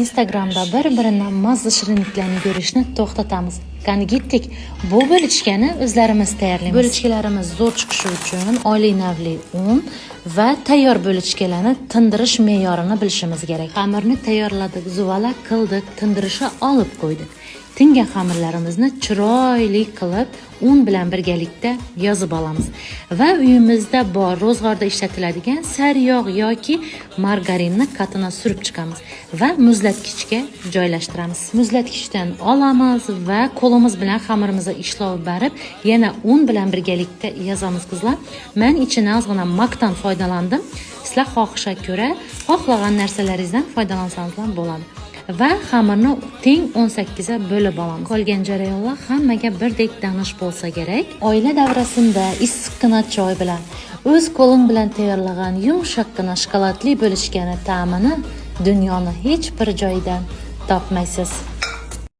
Instagramda bir-biridan mazza shirinliklarni ko'rishni to'xtatamiz. Qani ketdik. Bu bo'lishgani o'zlarimiz tayyorlaymiz. Bo'lishkalarimiz zo'r chiqishi uchun oliy navli un va tayyor bo'lishkalarni tindirish me'yorini bilishimiz kerak. Xamirni tayyorladik, zuvalak qildik, tindirishga olib qo'ydik. Tingan xamirlarimizni chiroyli qilib un bilan birgalikda yozib olamiz va uyimizda bor ro'zg'orda ishlatiladigan sariyog' yoki margarinni qatına surib chiqamiz va muzlatgichga joylashtiramiz. Muzlatgichdan olamiz va qo'limiz bilan xamirimizni ishlovib berib, yana un bilan birgalikda yozamiz qizlar. Men ichini ozgina makdan foydalandim. Sizlar xohishga ko'ra xohlagan narsalaringizdan foydalansangiz ham bo'ladi. Va xamirni teng 18 ga bo'lib olamiz. Qolgan jarayonlar hammaga birdek tanish bo'lsa kerak. Oila davrasida issiqqina choy bilan, o'z qo'lim bilan tayyorlagan yumshoqqina shokoladli bo'lishgani ta'mini dunyoni hech bir joydan topmaysiz.